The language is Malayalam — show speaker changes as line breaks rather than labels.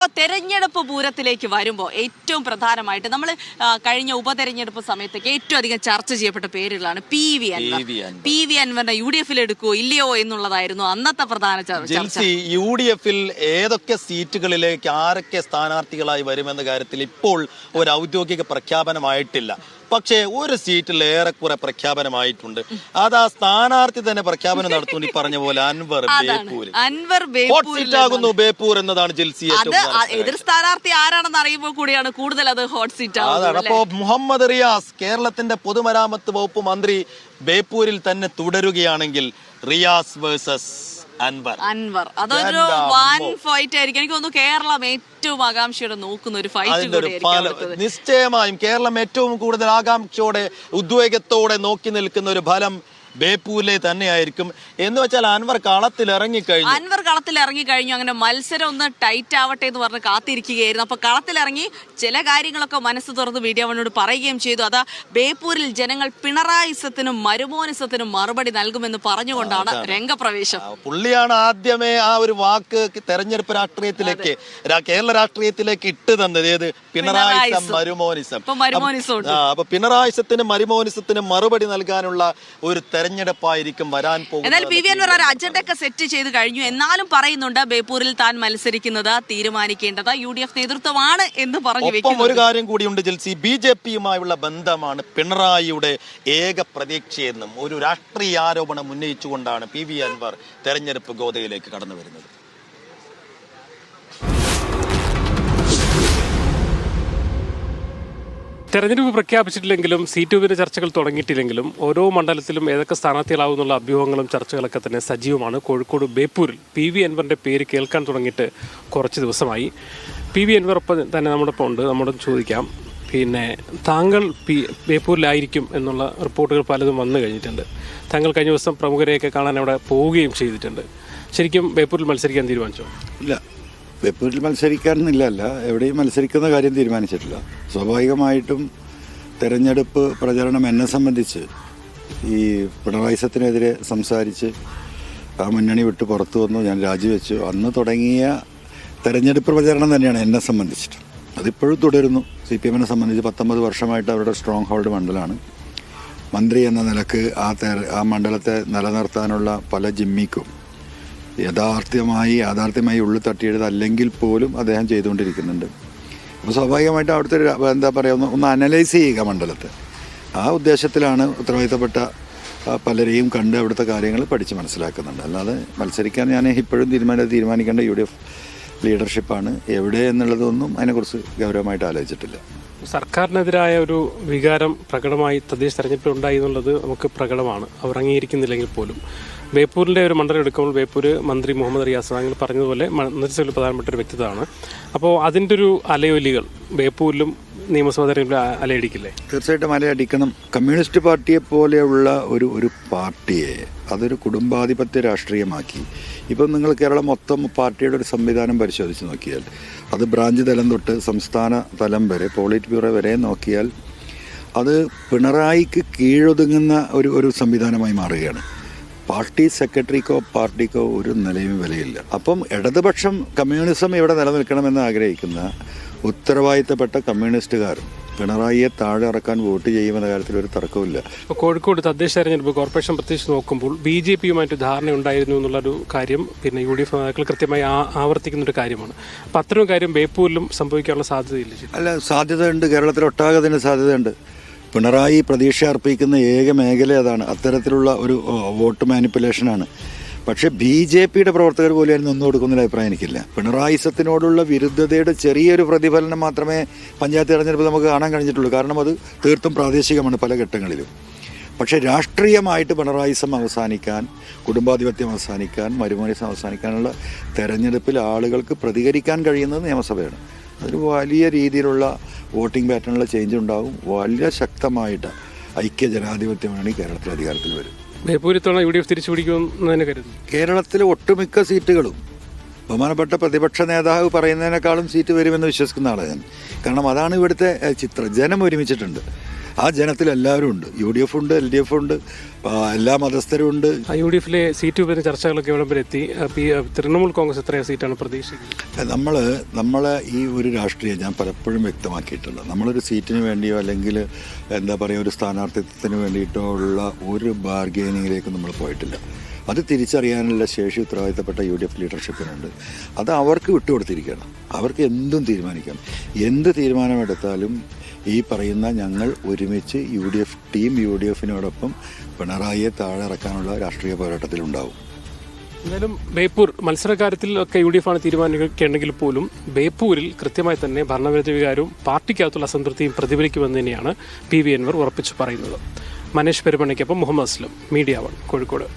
തെരഞ്ഞെടുപ്പ് പൂരത്തിലേക്ക് വരുമ്പോൾ ഏറ്റവും പ്രധാനമായിട്ട് നമ്മൾ കഴിഞ്ഞ ഉപതെരഞ്ഞെടുപ്പ് സമയത്തൊക്കെ ഏറ്റവും അധികം ചർച്ച ചെയ്യപ്പെട്ട പേരുകളാണ് പി വി അൻവറിനെ UDF എടുക്കുമോ ഇല്ലയോ എന്നുള്ളതായിരുന്നു അന്നത്തെ പ്രധാന ചർച്ച.
UDF ഏതൊക്കെ സീറ്റുകളിലേക്ക് ആരൊക്കെ സ്ഥാനാർത്ഥികളായി വരുമെന്ന കാര്യത്തിൽ ഇപ്പോൾ ഒരു ഔദ്യോഗിക പ്രഖ്യാപനമായിട്ടില്ല. പക്ഷേ ഒരു സീറ്റിൽ ഏറെക്കുറെ പ്രഖ്യാപനമായിട്ടുണ്ട്. അത് ആ സ്ഥാനാർത്ഥി തന്നെ പ്രഖ്യാപനം നടത്തുന്നു. ഈ പറഞ്ഞ പോലെ അൻവർ ആകുന്നു ബേപ്പൂർ എന്നതാണ് ജിൽസി.
എതിർ സ്ഥാനാർത്ഥി ആരാണെന്ന് അറിയുമ്പോൾ കൂടിയാണ് കൂടുതൽ അത് ഹോട്ട് സീറ്റ് ആവുന്നത്.
അപ്പോ മുഹമ്മദ് റിയാസ് കേരളത്തിന്റെ പൊതുമരാമത്ത് വകുപ്പ് മന്ത്രി ബേപ്പൂരിൽ തന്നെ തുടരുകയാണെങ്കിൽ റിയാസ് വേഴ്സസ് അൻവർ
അതൊരു വൻ ഫൈറ്റ് ആയിരിക്കും. എനിക്ക് തോന്നുന്നു കേരളം ഏറ്റവും ആകാംക്ഷയോടെ നോക്കുന്ന ഒരു ഫൈറ്റ്.
നിശ്ചയമായും കേരളം ഏറ്റവും കൂടുതൽ ആകാംക്ഷയോടെ ഉദ്വേഗത്തോടെ നോക്കി നിൽക്കുന്ന ഒരു ഫലം ബേപ്പൂരിലെ തന്നെയായിരിക്കും. എന്ന് വെച്ചാൽ അൻവർ കളത്തിൽ ഇറങ്ങിക്കഴിഞ്ഞു. അങ്ങനെ മത്സരം ഒന്ന് ടൈറ്റ് ആവട്ടെ എന്ന് പറഞ്ഞ് കാത്തിരിക്കുകയായിരുന്നു. അപ്പൊ കളത്തിലിറങ്ങി ചില കാര്യങ്ങളൊക്കെ മനസ്സ് തുറന്ന് വീഡിയോ അവനോട് പറയുകയും ചെയ്തു. അതാ ബേപ്പൂരിൽ ജനങ്ങൾ പിണറായിസത്തിനും മരുമോനിസത്തിനും മറുപടി നൽകുമെന്ന് പറഞ്ഞുകൊണ്ടാണ് രംഗപ്രവേശം. പുള്ളിയാണ് ആദ്യമേ ആ ഒരു വാക്ക് തെരഞ്ഞെടുപ്പ് രാഷ്ട്രീയത്തിലേക്ക് കേരള രാഷ്ട്രീയത്തിലേക്ക് ഇട്ട് തന്നത്. ഏത് പിണറായിസം മരുമോനിസം. അപ്പൊ പിണറായിസത്തിനും മരുമോനിസത്തിനും മറുപടി നൽകാനുള്ള ഒരു തെരഞ്ഞെടുപ്പായിരിക്കും വരാൻ പോകുന്നത്.
എന്നാൽ പി വി അൻവർ ഒരു അജണ്ടയൊക്കെ സെറ്റ് ചെയ്ത് കഴിഞ്ഞു. എന്നാലും പറയുന്നുണ്ട് ബേപ്പൂരിൽ താൻ മത്സരിക്കുന്നത് തീരുമാനിക്കേണ്ടത് UDF നേതൃത്വമാണ് എന്ന് പറഞ്ഞു വെക്കുന്നു.
ഒരു കാര്യം കൂടിയുണ്ട് ജിൽസി, BJPയുമായുള്ള ബന്ധമാണ് പിണറായിയുടെ ഏക പ്രതീക്ഷയെന്നും ഒരു രാഷ്ട്രീയ ആരോപണം ഉന്നയിച്ചുകൊണ്ടാണ് പി വി അൻവർ തെരഞ്ഞെടുപ്പ് ഗോതയിലേക്ക് കടന്നു വരുന്നത്.
തെരഞ്ഞെടുപ്പ് പ്രഖ്യാപിച്ചിട്ടില്ലെങ്കിലും സീറ്റ് വിഭജന ചർച്ചകൾ തുടങ്ങിയിട്ടില്ലെങ്കിലും ഓരോ മണ്ഡലത്തിലും ഏതൊക്കെ സ്ഥാനാർത്ഥികളാവുന്നുള്ള അഭ്യൂഹങ്ങളും ചർച്ചകളൊക്കെ തന്നെ സജീവമാണ്. കോഴിക്കോട് ബേപ്പൂരിൽ പി വി അൻവറിൻ്റെ പേര് കേൾക്കാൻ തുടങ്ങിയിട്ട് കുറച്ച് ദിവസമായി. പി വി അൻവർ ഒപ്പം തന്നെ നമ്മുടെ ഒപ്പം ഉണ്ട്. നമ്മോട് ചോദിക്കാം, പിന്നെ താങ്കൾ ബേപ്പൂരിലായിരിക്കും എന്നുള്ള റിപ്പോർട്ടുകൾ പലതും വന്നു കഴിഞ്ഞിട്ടുണ്ട്. താങ്കൾ കഴിഞ്ഞ ദിവസം പ്രമുഖരെയൊക്കെ കാണാൻ അവിടെ പോവുകയും ചെയ്തിട്ടുണ്ട്. ശരിക്കും ബേപ്പൂരിൽ മത്സരിക്കാൻ തീരുമാനിച്ചോ?
ഇല്ല, ബേപ്പൂരിൽ മത്സരിക്കാനെന്നില്ല, എവിടെയും മത്സരിക്കുന്ന കാര്യം തീരുമാനിച്ചിട്ടില്ല. സ്വാഭാവികമായിട്ടും തെരഞ്ഞെടുപ്പ് പ്രചരണം എന്നെ സംബന്ധിച്ച് ഈ പിണറായിസത്തിനെതിരെ സംസാരിച്ച് ആ മുന്നണി വിട്ട് പുറത്തു വന്നു, ഞാൻ രാജിവെച്ചു. അന്ന് തുടങ്ങിയ തെരഞ്ഞെടുപ്പ് പ്രചരണം തന്നെയാണ് എന്നെ സംബന്ധിച്ചിട്ട്. അതിപ്പോഴും തുടരുന്നു. CPM-നെ സംബന്ധിച്ച് 19 വർഷമായിട്ട് അവരുടെ സ്ട്രോങ് ഹോൾഡ് മണ്ഡലമാണ്. മന്ത്രി എന്ന നിലക്ക് ആ മണ്ഡലത്തെ നിലനിർത്താനുള്ള പല ജിമ്മിക്കും യാഥാർത്ഥ്യമായി ഉള്ളിൽ തട്ടിയെടുത്ത് അല്ലെങ്കിൽ പോലും അദ്ദേഹം ചെയ്തുകൊണ്ടിരിക്കുന്നുണ്ട്. അപ്പോൾ സ്വാഭാവികമായിട്ടും അവിടുത്തെ എന്താ പറയുക, ഒന്ന് അനലൈസ് ചെയ്യുക മണ്ഡലത്തെ. ആ ഉദ്ദേശത്തിലാണ് ഉത്തരവാദിത്തപ്പെട്ട പലരെയും കണ്ട് അവിടുത്തെ കാര്യങ്ങൾ പഠിച്ച് മനസ്സിലാക്കുന്നുണ്ട്. അല്ലാതെ മത്സരിക്കാൻ ഞാൻ ഇപ്പോഴും തീരുമാനിക്കേണ്ട UDF ലീഡർഷിപ്പാണ്. എവിടെ എന്നുള്ളതൊന്നും അതിനെക്കുറിച്ച് ഗൗരവമായിട്ട് ആലോചിച്ചിട്ടില്ല.
സർക്കാരിനെതിരായ ഒരു വികാരം പ്രകടമായി തദ്ദേശ തെരഞ്ഞെടുപ്പിൽ ഉണ്ടായി എന്നുള്ളത് നമുക്ക് പ്രകടമാണ്. അവർ അംഗീകരിക്കുന്നില്ലെങ്കിൽ പോലും ബേപ്പൂരിൻ്റെ ഒരു മണ്ഡലം എടുക്കുമ്പോൾ ബേപ്പൂർ മന്ത്രി മുഹമ്മദ് റിയാസ് താങ്കൾ പറഞ്ഞതുപോലെ മന്ത്രിസഭയിൽ പ്രധാനപ്പെട്ട ഒരു വ്യക്തിത്വമാണ്. അപ്പോൾ അതിൻ്റെ ഒരു അലയൊലികൾ ബേപ്പൂരിലും നിയമസഭാ തെരഞ്ഞെടുപ്പിൽ അലയടിക്കില്ലേ?
തീർച്ചയായിട്ടും അലയടിക്കണം. കമ്മ്യൂണിസ്റ്റ് പാർട്ടിയെ പോലെയുള്ള ഒരു പാർട്ടിയെ അതൊരു കുടുംബാധിപത്യ രാഷ്ട്രീയമാക്കി. ഇപ്പം നിങ്ങൾ കേരളം മൊത്തം പാർട്ടിയുടെ ഒരു സംവിധാനം പരിശോധിച്ച് നോക്കിയാൽ, അത് ബ്രാഞ്ച് തലം തൊട്ട് സംസ്ഥാന തലം വരെ പോളിറ്റ് ബ്യൂറോ വരെ നോക്കിയാൽ അത് പിണറായിക്ക് കീഴൊതുങ്ങുന്ന ഒരു സംവിധാനമായി മാറുകയാണ്. പാർട്ടി സെക്രട്ടറിക്കോ പാർട്ടിക്കോ ഒരു നിലയും വിലയില്ല. അപ്പം ഇടതുപക്ഷം കമ്മ്യൂണിസം ഇവിടെ നിലനിൽക്കണമെന്ന് ആഗ്രഹിക്കുന്ന ഉത്തരവാദിത്തപ്പെട്ട കമ്മ്യൂണിസ്റ്റുകാർ പിണറായിയെ താഴെ ഇറക്കാൻ വോട്ട് ചെയ്യുമെന്ന കാര്യത്തിൽ ഒരു തർക്കമില്ല.
കോഴിക്കോട് തദ്ദേശ തെരഞ്ഞെടുപ്പ് കോർപ്പറേഷൻ പ്രത്യേകിച്ച് നോക്കുമ്പോൾ BJPയുമായിട്ട് ധാരണ ഉണ്ടായിരുന്നു എന്നുള്ളൊരു കാര്യം പിന്നെ UDF നേതാക്കൾ കൃത്യമായി ആവർത്തിക്കുന്നൊരു കാര്യമാണ്. അപ്പം അത്തരം കാര്യം ബേപ്പൂരിലും സംഭവിക്കാനുള്ള സാധ്യതയില്ല?
അല്ല, സാധ്യതയുണ്ട്. കേരളത്തിലൊട്ടാകെ തന്നെ സാധ്യതയുണ്ട്. പിണറായി പ്രതീക്ഷ അർപ്പിക്കുന്ന ഏക മേഖല അതാണ്. അത്തരത്തിലുള്ള ഒരു വോട്ട് മാനിപ്പുലേഷനാണ്. പക്ഷേ BJPയുടെ പ്രവർത്തകർ പോലും അതിന് ഒന്നും കൊടുക്കുന്നൊരു അഭിപ്രായം എനിക്കില്ല. പിണറായിസത്തിനോടുള്ള വിരുദ്ധതയുടെ ചെറിയൊരു പ്രതിഫലനം മാത്രമേ പഞ്ചായത്ത് തെരഞ്ഞെടുപ്പ് നമുക്ക് കാണാൻ കഴിഞ്ഞിട്ടുള്ളൂ. കാരണം അത് തീർത്തും പ്രാദേശികമാണ് പല ഘട്ടങ്ങളിലും. പക്ഷേ രാഷ്ട്രീയമായിട്ട് പിണറായിസം അവസാനിക്കാൻ, കുടുംബാധിപത്യം അവസാനിക്കാൻ, മരുമോനിസം അവസാനിക്കാനുള്ള തെരഞ്ഞെടുപ്പിൽ ആളുകൾക്ക് പ്രതികരിക്കാൻ കഴിയുന്നത് നിയമസഭയാണ്. അതൊരു വലിയ രീതിയിലുള്ള വോട്ടിംഗ് പാറ്റേണിലുള്ള ചേഞ്ച് ഉണ്ടാകും. വളരെ ശക്തമായിട്ട് ഐക്യ ജനാധിപത്യമാണ് കേരളത്തിൽ അധികാരത്തിൽ വരും.
ബേപ്പൂരിത്തവണ UDF തിരിച്ചു പിടിക്കുമെന്ന് കരുതുന്നു.
കേരളത്തിലെ ഒട്ടുമിക്ക സീറ്റുകളും ബഹുമാനപ്പെട്ട പ്രതിപക്ഷ നേതാവ് പറയുന്നതിനേക്കാളും സീറ്റ് വരുമെന്ന് വിശ്വസിക്കുന്ന ആളാണ് ഞാൻ. കാരണം അതാണ് ഇവിടുത്തെ ചിത്രം. ജനം ഒരുമിച്ചിട്ടുണ്ട്. ആ ജനത്തിൽ എല്ലാവരും ഉണ്ട്. UDF ഉണ്ട്, LDF ഉണ്ട്, എല്ലാ മതസ്ഥരും ഉണ്ട്.
UDF സീറ്റ് വിഭജന ചർച്ചകളൊക്കെ എവിടെ വരെ എത്തി? തൃണമൂൽ കോൺഗ്രസ് എത്രയോ സീറ്റാണ് പ്രതീക്ഷിക്കുന്നത്?
നമ്മളെ ഈ ഒരു രാഷ്ട്രീയം ഞാൻ പലപ്പോഴും വ്യക്തമാക്കിയിട്ടുണ്ട്. നമ്മളൊരു സീറ്റിന് വേണ്ടിയോ അല്ലെങ്കിൽ എന്താ പറയുക ഒരു സ്ഥാനാർത്ഥിത്വത്തിന് വേണ്ടിയിട്ടോ ഉള്ള ഒരു ബാർഗെയിനിങ്ങിലേക്ക് നമ്മൾ പോയിട്ടില്ല. അത് തിരിച്ചറിയാനുള്ള ശേഷി ഉത്തരവാദിത്തപ്പെട്ട UDF ലീഡർഷിപ്പിനുണ്ട്. അത് അവർക്ക് വിട്ടുകൊടുത്തിരിക്കുകയാണ്. അവർക്ക് എന്തും തീരുമാനിക്കാം. എന്ത് തീരുമാനമെടുത്താലും ഈ പറയുന്ന ഞങ്ങൾ ഒരുമിച്ച് UDFിനോടൊപ്പം പിണറായിയെ താഴെ ഇറക്കാനുള്ള രാഷ്ട്രീയ പോരാട്ടത്തിലുണ്ടാവും.
എന്തായാലും ബേപ്പൂർ മത്സരകാര്യത്തിൽ ഒക്കെ UDF ആണ് തീരുമാനിക്കേണ്ടെങ്കിൽ പോലും ബേപ്പൂരിൽ കൃത്യമായി തന്നെ ഭരണവിരുദ്ധ വികാരവും പാർട്ടിക്കകത്തുള്ള അസംതൃപ്തിയും പ്രതിഫലിക്കുമെന്ന് തന്നെയാണ് PV അൻവർ ഉറപ്പിച്ചു പറയുന്നത്. മനേഷ് പെരുമണിക്കൊപ്പം മുഹമ്മദ് അസ്ലം, മീഡിയ 1 കോഴിക്കോട്.